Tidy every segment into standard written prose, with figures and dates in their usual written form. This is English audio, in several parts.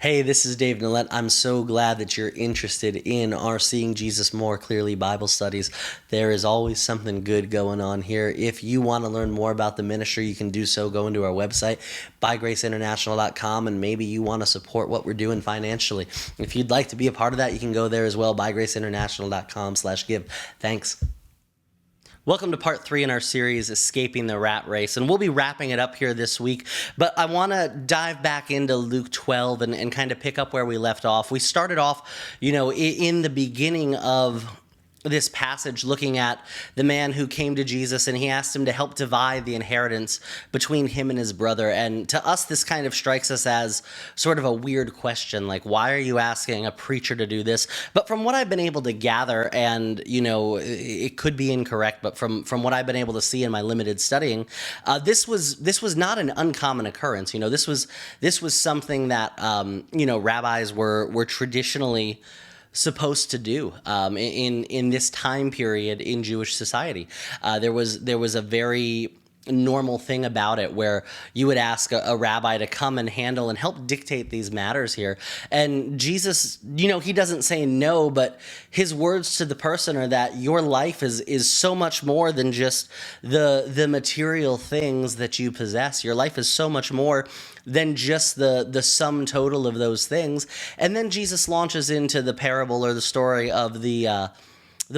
Hey, this is Dave Nalette. I'm so glad that you're interested in our Seeing Jesus More Clearly Bible studies. There is always something good going on here. If you want to learn more about the ministry, you can do so. Go into our website, bygraceinternational.com, and maybe you want to support what we're doing financially. If you'd like to be a part of that, you can go there as well, bygraceinternational.com/give. Thanks. Welcome to part 3 in our series, Escaping the Rat Race. And we'll be wrapping it up here this week. But I want to dive back into Luke 12 and kind of pick up where we left off. We started off, in the beginning of this passage looking at the man who came to Jesus and he asked him to help divide the inheritance between him and his brother. And to us, this kind of strikes us as sort of a weird question, like, why are you asking a preacher to do this? But from what I've been able to gather, and, it could be incorrect, but from what I've been able to see in my limited studying, this was not an uncommon occurrence. This was something that, rabbis were traditionally supposed to do in this time period in Jewish society. There was a very normal thing about it where you would ask a rabbi to come and handle and help dictate these matters here. And Jesus, he doesn't say no, but his words to the person are that your life is so much more than just the material things that you possess. Your life is so much more than just the sum total of those things. And then Jesus launches into the parable or the story of the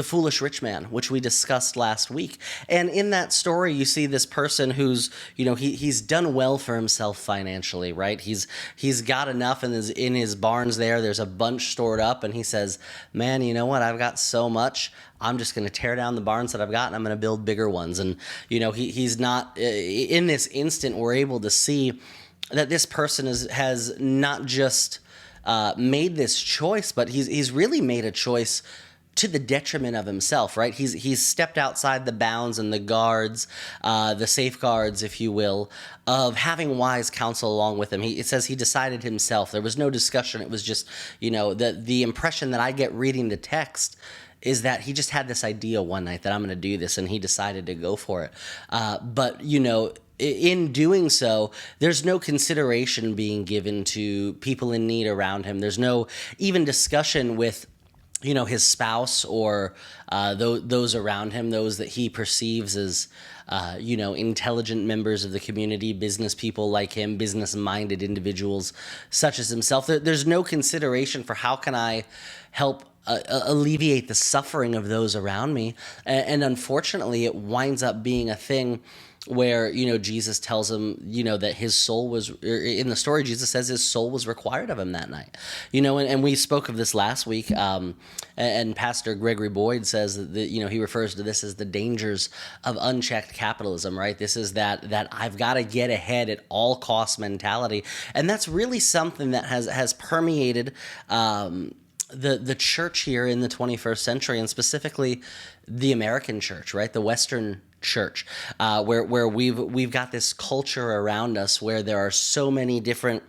foolish rich man, which we discussed last week. And in that story, you see this person who's, he's done well for himself financially, right? He's got enough in his barns there. There's a bunch stored up, and he says, man, you know what? I've got so much. I'm just going to tear down the barns that I've got, and I'm going to build bigger ones. And, he's not, in this instant, we're able to see that this person has not just made this choice, but he's really made a choice to the detriment of himself, right? He's stepped outside the bounds and the guards, the safeguards, if you will, of having wise counsel along with him. It says he decided himself. There was no discussion. It was just, the impression that I get reading the text is that he just had this idea one night that I'm going to do this, and he decided to go for it. But in doing so, there's no consideration being given to people in need around him. There's no even discussion with his spouse or those around him, those that he perceives as, intelligent members of the community, business people like him, business-minded individuals such as himself. There's no consideration for how can I help alleviate the suffering of those around me. And unfortunately, it winds up being a thing where, Jesus tells him, that his soul was, in the story, Jesus says his soul was required of him that night. And we spoke of this last week, and Pastor Gregory Boyd says that, he refers to this as the dangers of unchecked capitalism, right? This is that I've got to get ahead at all cost mentality. And that's really something that has permeated the church here in the 21st century, and specifically the American church, right? The Western church, where we've got this culture around us where there are so many different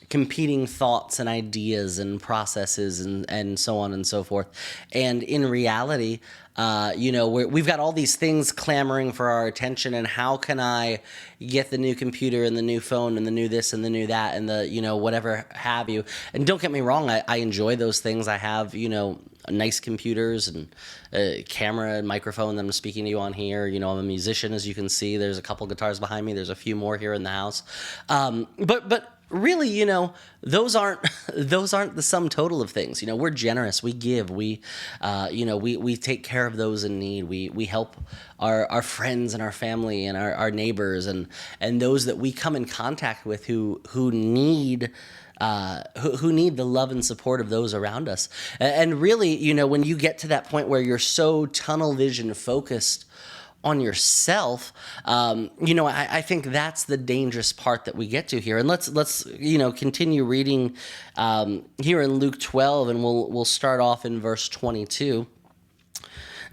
competing thoughts and ideas and processes and so on and so forth. And in reality, we've got all these things clamoring for our attention, and how can I get the new computer and the new phone and the new this and the new that and the, whatever have you. And don't get me wrong, I enjoy those things. I have, nice computers and a camera and microphone that I'm speaking to you on here. I'm a musician, as you can see. There's a couple guitars behind me. There's a few more here in the house. But really, those aren't the sum total of things. We're generous. We give. We take care of those in need. We help our friends and our family and our neighbors and those that we come in contact with who need the love and support of those around us. And really, when you get to that point where you're so tunnel vision focused on yourself, I think that's the dangerous part that we get to here. And let's continue reading here in Luke 12, and we'll start off in verse 22.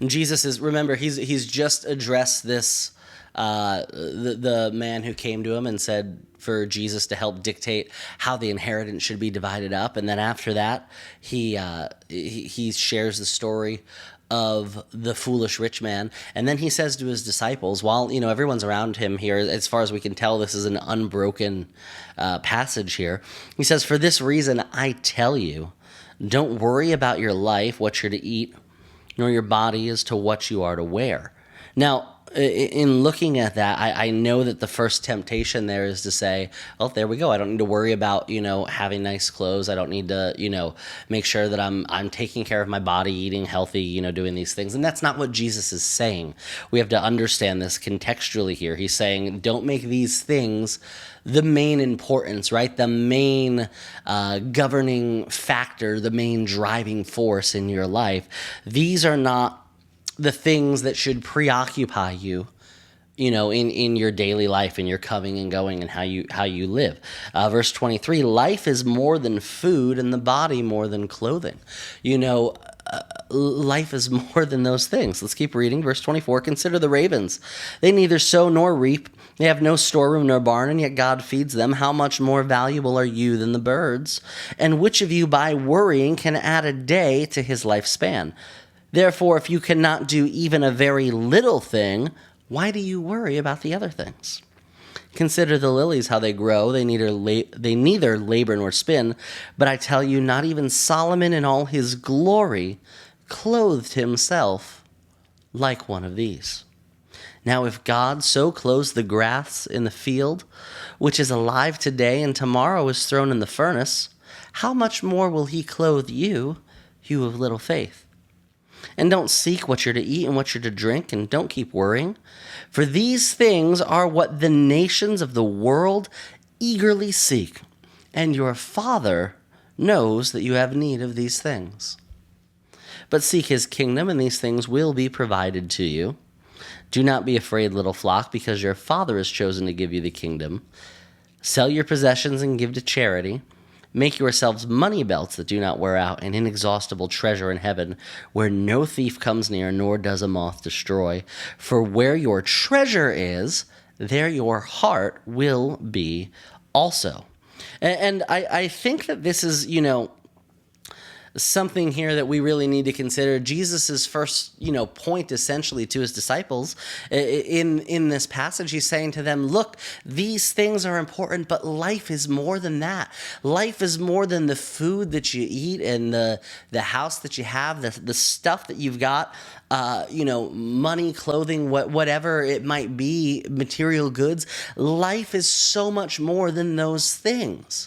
And Jesus remember, he's just addressed this the man who came to him and said for Jesus to help dictate how the inheritance should be divided up. And then after that, he shares the story of the foolish rich man. And then he says to his disciples, while, everyone's around him here, as far as we can tell, this is an unbroken passage here. He says, "For this reason, I tell you, don't worry about your life, what you're to eat, nor your body as to what you are to wear." Now, in looking at that, I know that the first temptation there is to say, "Oh, there we go. I don't need to worry about, having nice clothes. I don't need to, make sure that I'm taking care of my body, eating healthy, doing these things." And that's not what Jesus is saying. We have to understand this contextually here. He's saying, don't make these things the main importance, right? The main governing factor, the main driving force in your life. These are not the things that should preoccupy you, in your daily life, in your coming and going, and how you live. Verse 23, "Life is more than food, and the body more than clothing." Life is more than those things. Let's keep reading. Verse 24, "Consider the ravens. They neither sow nor reap. They have no storeroom nor barn, and yet God feeds them. How much more valuable are you than the birds? And which of you by worrying can add a day to his lifespan? Therefore, if you cannot do even a very little thing, why do you worry about the other things? Consider the lilies, how they grow. They neither labor nor spin. But I tell you, not even Solomon in all his glory clothed himself like one of these. Now, if God so clothes the grass in the field, which is alive today and tomorrow is thrown in the furnace, how much more will he clothe you, you of little faith? And don't seek what you're to eat and what you're to drink, and don't keep worrying. For these things are what the nations of the world eagerly seek, and your Father knows that you have need of these things. But seek his kingdom, and these things will be provided to you. Do not be afraid, little flock, because your Father has chosen to give you the kingdom. Sell your possessions and give to charity. Make yourselves money belts that do not wear out, an inexhaustible treasure in heaven, where no thief comes near, nor does a moth destroy. For where your treasure is, there your heart will be also." And I think that this is, something here that we really need to consider. Jesus's first, point essentially to his disciples in this passage, he's saying to them, look, these things are important, but life is more than that. Life is more than the food that you eat and the house that you have, the stuff that you've got, money, clothing, whatever it might be, material goods. Life is so much more than those things.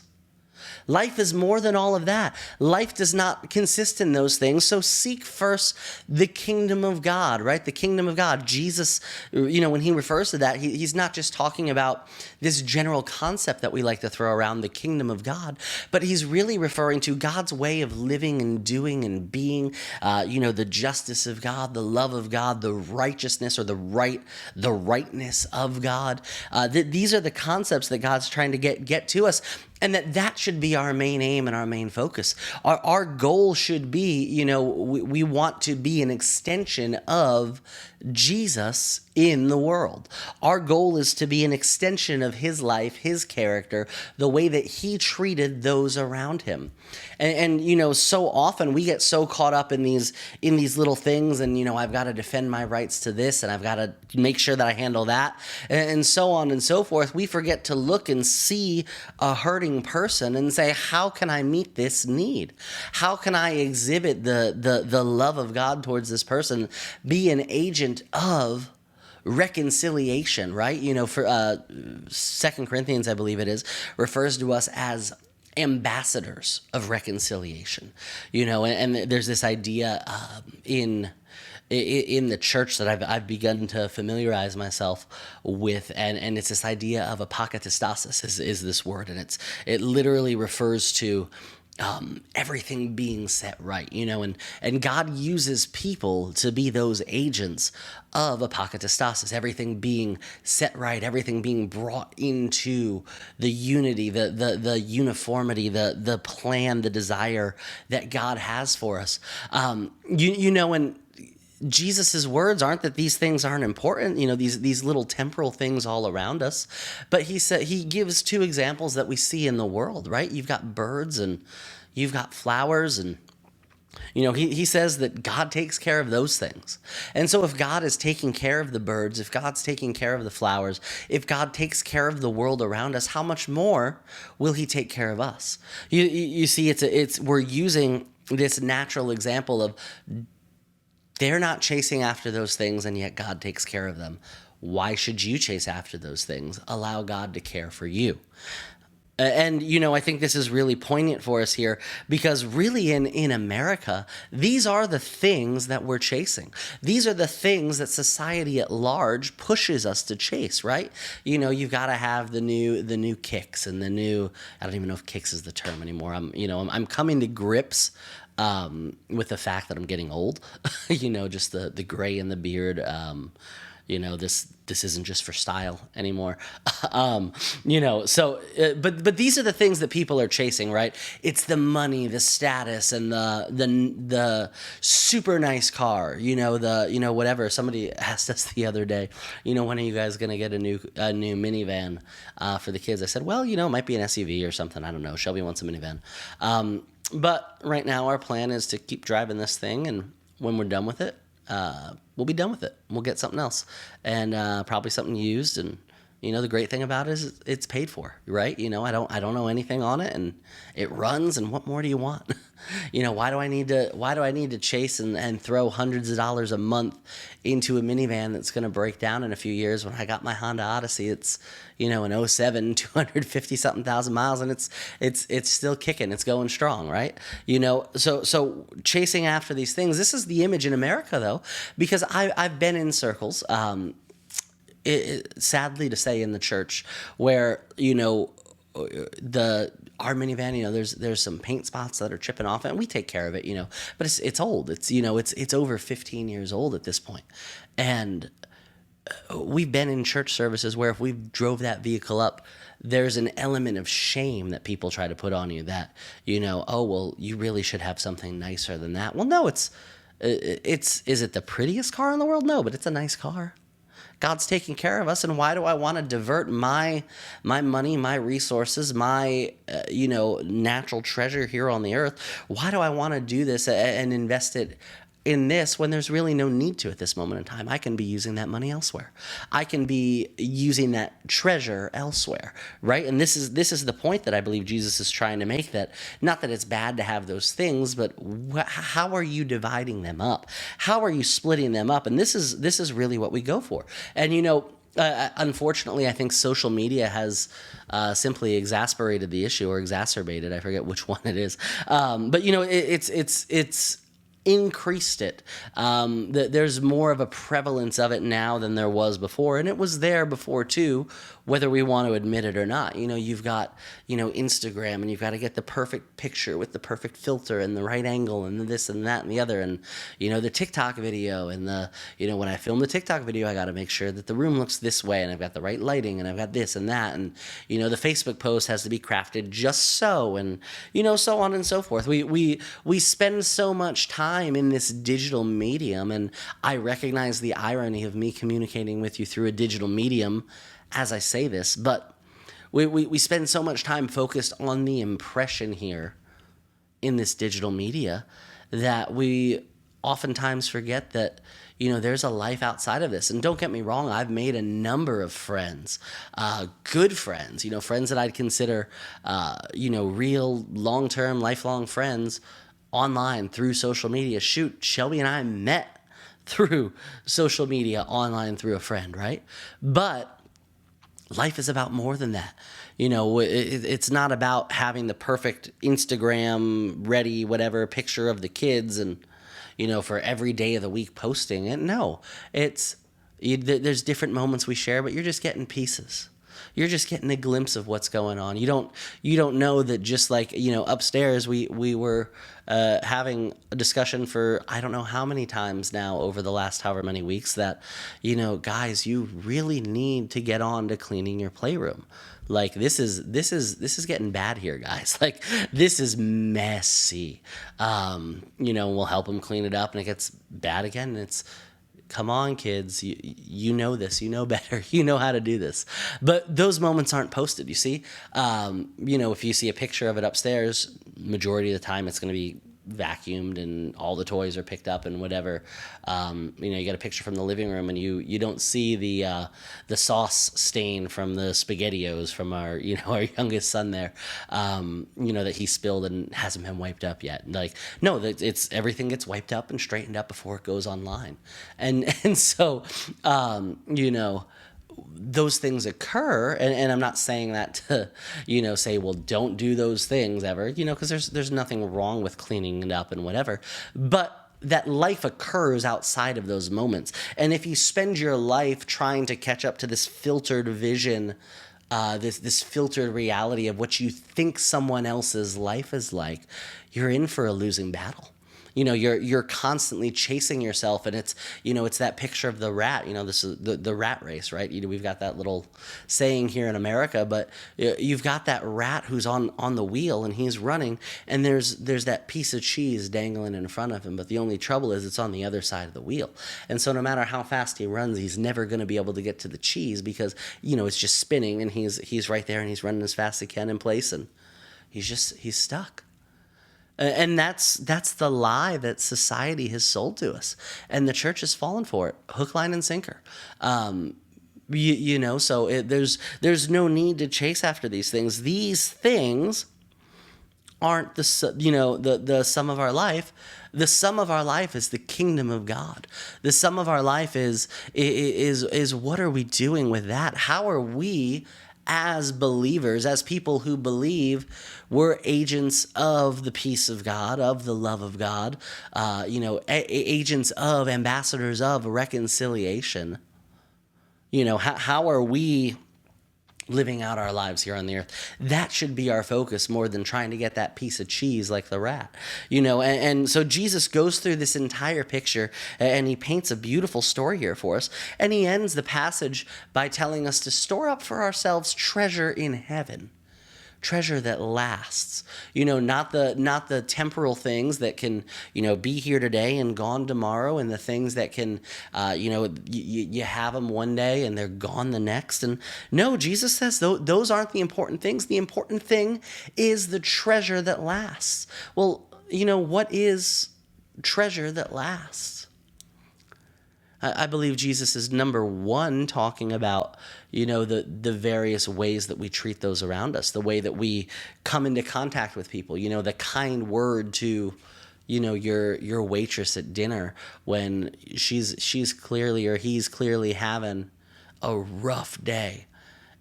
Life is more than all of that. Life does not consist in those things. So seek first the kingdom of God, right? The kingdom of God. Jesus, when he refers to that, he's not just talking about this general concept that we like to throw around, the kingdom of God, but he's really referring to God's way of living and doing and being, the justice of God, the love of God, the righteousness or the rightness of God. These are the concepts that God's trying to get to us. And that should be our main aim and our main focus. Our goal should be, we want to be an extension of Jesus in the world. Our goal is to be an extension of his life, his character, the way that he treated those around him. And so often we get so caught up in these little things, and I've got to defend my rights to this, and I've got to make sure that I handle that, and so on and so forth. We forget to look and see a hurting person and say, how can I meet this need? How can I exhibit the love of God towards this person? Be an agent of reconciliation, right? For 2 Corinthians, I believe it is, refers to us as ambassadors of reconciliation, and there's this idea in the church that I've begun to familiarize myself with, and it's this idea of apocatastasis is this word, and it literally refers to everything being set right, and God uses people to be those agents of apocatastasis, everything being set right, everything being brought into the unity, the uniformity, the plan, the desire that God has for us. And Jesus's words aren't that these things aren't important, these little temporal things all around us, but he gives two examples that we see in the world, right? You've got birds and you've got flowers, and he says that God takes care of those things. And so if God is taking care of the birds, if God's taking care of the flowers, if God takes care of the world around us, how much more will he take care of us? You see, we're using this natural example of they're not chasing after those things, and yet God takes care of them. Why should you chase after those things? Allow God to care for you. And, I think this is really poignant for us here, because really in America, these are the things that we're chasing. These are the things that society at large pushes us to chase, right? You've got to have the new kicks and I don't even know if kicks is the term anymore. I'm coming to grips with the fact that I'm getting old, just the gray in the beard. This isn't just for style anymore. But these are the things that people are chasing, right? It's the money, the status, and the super nice car, whatever. Somebody asked us the other day, when are you guys going to get a new minivan for the kids? I said, well, it might be an SUV or something. I don't know. Shelby wants a minivan. But right now our plan is to keep driving this thing, and when we're done with it, we'll be done with it. We'll get something else, and probably something used. And the great thing about it is it's paid for, right? I don't know anything on it, and it runs. And what more do you want? Why do I need to chase and throw hundreds of dollars a month into a minivan that's going to break down in a few years when I got my Honda Odyssey? It's an 07, 250 something thousand miles, and it's still kicking. It's going strong, right? So chasing after these things. This is the image in America, though, because I've been in circles, sadly to say, in the church where our minivan, there's some paint spots that are chipping off, and we take care of it, but it's old. It's over 15 years old at this point. And we've been in church services where if we drove that vehicle up, there's an element of shame that people try to put on you that, oh, well, you really should have something nicer than that. Well, no, is it the prettiest car in the world? No, but it's a nice car. God's taking care of us, and why do I want to divert my money, my resources, my natural treasure here on the earth? Why do I want to do this and invest it in this when there's really no need to at this moment in time? I can be using that money elsewhere. I can be using that treasure elsewhere, right? And this is the point that I believe Jesus is trying to make, that not that it's bad to have those things, but how are you dividing them up? How are you splitting them up? And this is really what we go for. And unfortunately, I think social media has simply exasperated the issue, or exacerbated. I forget which one it is. But it's increased it. There's more of a prevalence of it now than there was before, and it was there before too, whether we want to admit it or not. You've got Instagram, and you've got to get the perfect picture with the perfect filter and the right angle and this and that and the other, and the TikTok video, and when I film the TikTok video, I got to make sure that the room looks this way, and I've got the right lighting, and I've got this and that, and the Facebook post has to be crafted just so, and so on and so forth. We spend so much time in this digital medium, and I recognize the irony of me communicating with you through a digital medium as I say this, but we spend so much time focused on the impression here in this digital media that we oftentimes forget that there's a life outside of this. And don't get me wrong, I've made a number of friends, good friends, friends that I'd consider real long-term, lifelong friends online through social media. Shoot, Shelby and I met through social media online through a friend, right? But life is about more than that. It's not about having the perfect Instagram ready, whatever picture of the kids and, for every day of the week posting it. No, there's different moments we share, but you're just getting pieces. You're just getting a glimpse of what's going on. You don't know that, just like, upstairs we were having a discussion for I don't know how many times now over the last however many weeks that, guys, you really need to get on to cleaning your playroom. Like, this is getting bad here, guys. Like, this is messy. We'll help them clean it up, and it gets bad again. And it's, come on, kids, you know this, you know better, you know how to do this. But those moments aren't posted, you see. If you see a picture of it upstairs, majority of the time it's going to be vacuumed and all the toys are picked up and whatever. You get a picture from the living room, and you don't see the sauce stain from the SpaghettiOs from our our youngest son there, that he spilled and hasn't been wiped up yet. Like, no, it's everything gets wiped up and straightened up before it goes online, and so those things occur, and I'm not saying that to, say, well, don't do those things ever, because there's nothing wrong with cleaning it up and whatever, but that life occurs outside of those moments. And if you spend your life trying to catch up to this filtered vision, this filtered reality of what you think someone else's life is like, you're in for a losing battle. You're constantly chasing yourself, and it's that picture of the rat. This is the rat race, right? We've got that little saying here in America, but you've got that rat who's on the wheel, and he's running, and there's that piece of cheese dangling in front of him. But the only trouble is it's on the other side of the wheel, and so no matter how fast he runs, he's never going to be able to get to the cheese because it's just spinning, and he's right there, and he's running as fast as he can in place, and he's stuck. And that's the lie that society has sold to us, and the church has fallen for it, hook, line, and sinker. So there's no need to chase after these things. These things aren't the sum of our life. The sum of our life is the kingdom of God. The sum of our life is what are we doing with that? How are we, as believers, as people who believe, we're agents of the peace of God, of the love of God, agents of, ambassadors of reconciliation. How are we living out our lives here on the earth? That should be our focus more than trying to get that piece of cheese like the rat, and so Jesus goes through this entire picture, and he paints a beautiful story here for us, and he ends the passage by telling us to store up for ourselves treasure in heaven. Treasure that lasts, not the temporal things that can, be here today and gone tomorrow, and the things that can, you have them one day and they're gone the next. And no, Jesus says those aren't the important things. The important thing is the treasure that lasts. Well, what is treasure that lasts? I believe Jesus is number one talking about, the various ways that we treat those around us, the way that we come into contact with people, the kind word to, your waitress at dinner when she's clearly, or he's clearly having a rough day.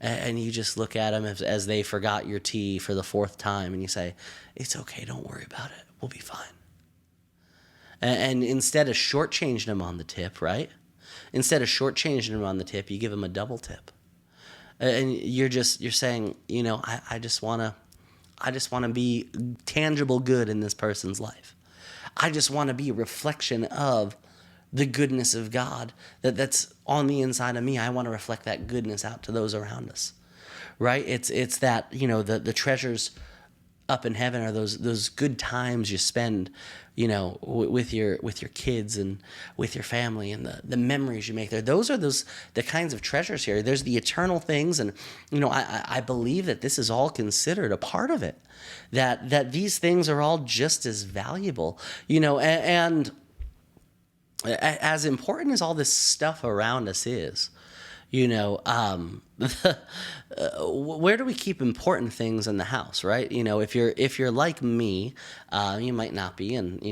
And you just look at them as they forgot your tea for the fourth time, and you say, it's okay, don't worry about it, we'll be fine. And instead of shortchanging them on the tip, right? Instead of shortchanging them on the tip, you give them a double tip. And you're saying, I just want to be tangible good in this person's life. I just want to be a reflection of the goodness of God that's on the inside of me. I want to reflect that goodness out to those around us, right? It's that, the treasures up in heaven are those good times you spend, with your kids and with your family, and the memories you make there. Those are the kinds of treasures here. There's the eternal things, and I believe that this is all considered a part of it. That these things are all just as valuable, and as important as all this stuff around us is. Where do we keep important things in the house, right? If you're like me, you might not be, and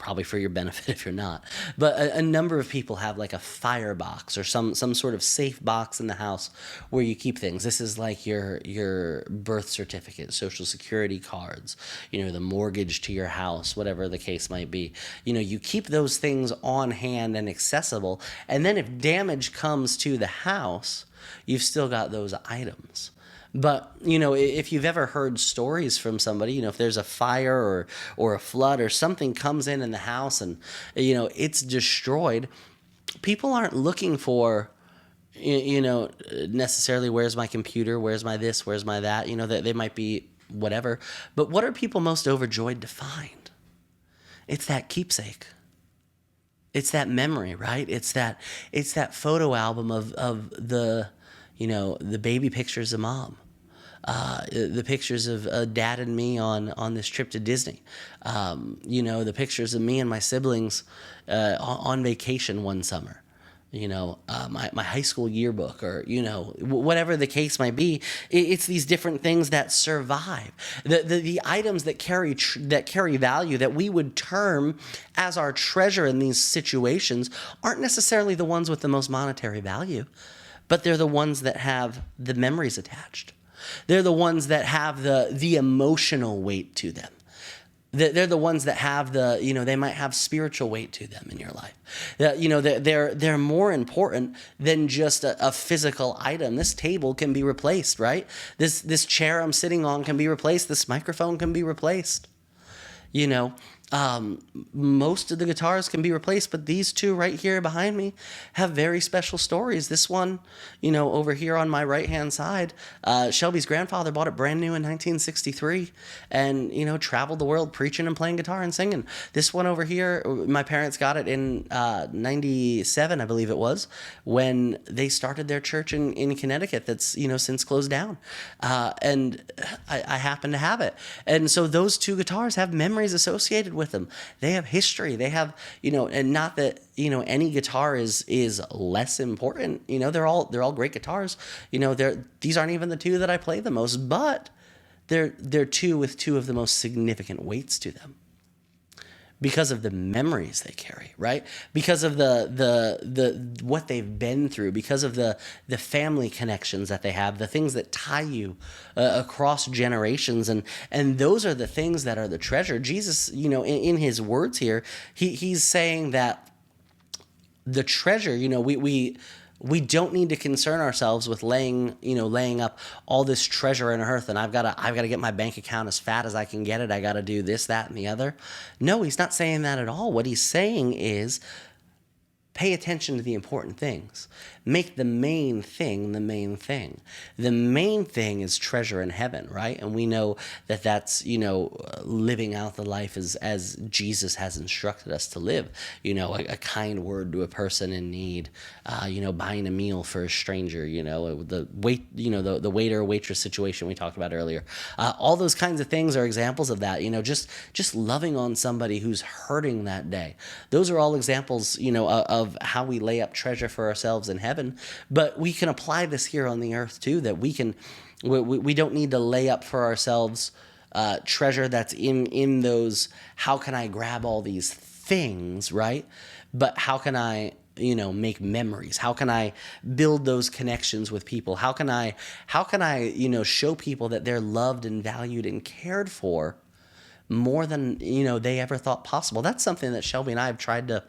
probably for your benefit if you're not. But a number of people have like a firebox or some sort of safe box in the house where you keep things. This is like your birth certificate, social security cards, the mortgage to your house, whatever the case might be. You keep those things on hand and accessible, and then if damage comes to the house, you've still got those items. But, if you've ever heard stories from somebody, if there's a fire or a flood or something comes in the house and, it's destroyed, people aren't looking for, necessarily where's my computer, where's my this, where's my that, they might be whatever. But what are people most overjoyed to find? It's that keepsake. It's that memory, right? It's that photo album of the the baby pictures of mom, the pictures of dad and me on this trip to Disney, the pictures of me and my siblings on vacation one summer, my high school yearbook, or whatever the case might be. It's these different things that survive, the items that carry value, that we would term as our treasure in these situations, aren't necessarily the ones with the most monetary value, but they're the ones that have the memories attached. They're the ones that have the emotional weight to them. They're the ones that have they might have spiritual weight to them in your life. They're more important than just a physical item. This table can be replaced, right? This chair I'm sitting on can be replaced. This microphone can be replaced. Most of the guitars can be replaced, but these two right here behind me have very special stories. This one, over here on my right-hand side, Shelby's grandfather bought it brand new in 1963 and, traveled the world preaching and playing guitar and singing. This one over here, my parents got it in 97, I believe it was, when they started their church in Connecticut that's, since closed down. And I happen to have it. And so those two guitars have memories associated with them. They have history. They have, and not that, any guitar is less important. They're all great guitars. These aren't even the two that I play the most, but they're two with two of the most significant weights to them, because of the memories they carry, right? Because of the what they've been through, because of the family connections that they have, the things that tie you across generations, and those are the things that are the treasure. Jesus, in his words here, he's saying that the treasure, we don't need to concern ourselves with laying up all this treasure in earth, and I've got to get my bank account as fat as I can get it. I got to do this, that, and the other. No, he's not saying that at all. What he's saying is, pay attention to the important things. Make the main thing the main thing. The main thing is treasure in heaven, right? And we know that that's, living out the life as Jesus has instructed us to live. A kind word to a person in need, buying a meal for a stranger, the waiter or waitress situation we talked about earlier. All those kinds of things are examples of that, just loving on somebody who's hurting that day. Those are all examples, of how we lay up treasure for ourselves in heaven. But we can apply this here on the earth too, that we don't need to lay up for ourselves treasure that's in those, how can I grab all these things, right? But how can I make memories? How can I build those connections with people? How can I show people that they're loved and valued and cared for more than they ever thought possible? That's something that Shelby and I have tried to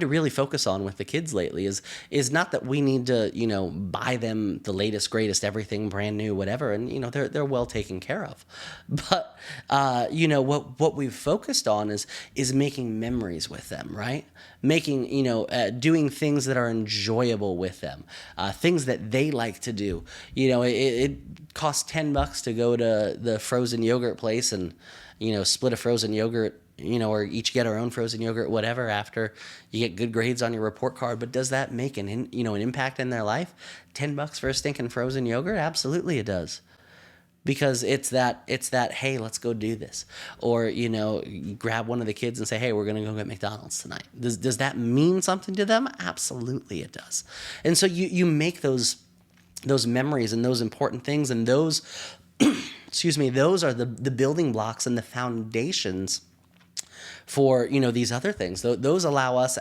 really focus on with the kids lately, is not that we need to, buy them the latest, greatest, everything brand new, whatever. And, they're well taken care of. But, what we've focused on is making memories with them, right? Making, doing things that are enjoyable with them, things that they like to do. It costs $10 to go to the frozen yogurt place and, split a frozen yogurt, or each get our own frozen yogurt, whatever, after you get good grades on your report card. But does that make an impact in their life? $10 for a stinking frozen yogurt? Absolutely it does. Because it's that, hey, let's go do this. Or, grab one of the kids and say, hey, we're going to go get McDonald's tonight. Does that mean something to them? Absolutely it does. And so you make those memories and those important things, and those, those are the building blocks and the foundations for, these other things. Those allow us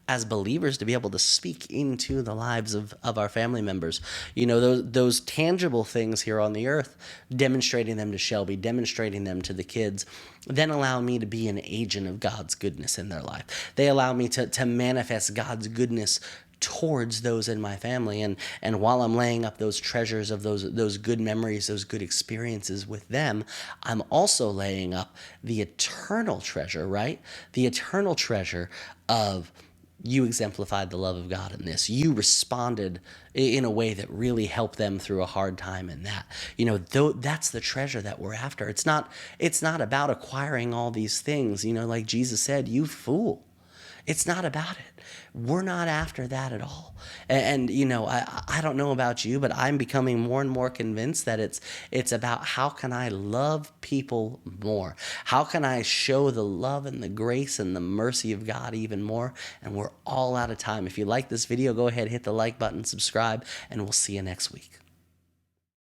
as believers to be able to speak into the lives of our family members. Those tangible things here on the earth, demonstrating them to Shelby, demonstrating them to the kids, then allow me to be an agent of God's goodness in their life. They allow me to manifest God's goodness towards those in my family. And while I'm laying up those treasures of those good memories, those good experiences with them, I'm also laying up the eternal treasure, right? The eternal treasure of, you exemplified the love of God in this. You responded in a way that really helped them through a hard time in that. That's the treasure that we're after. It's not about acquiring all these things, like Jesus said, you fool. It's not about it. We're not after that at all. And I don't know about you, but I'm becoming more and more convinced that it's about, how can I love people more? How can I show the love and the grace and the mercy of God even more? And we're all out of time. If you like this video, go ahead, hit the like button, subscribe, and we'll see you next week.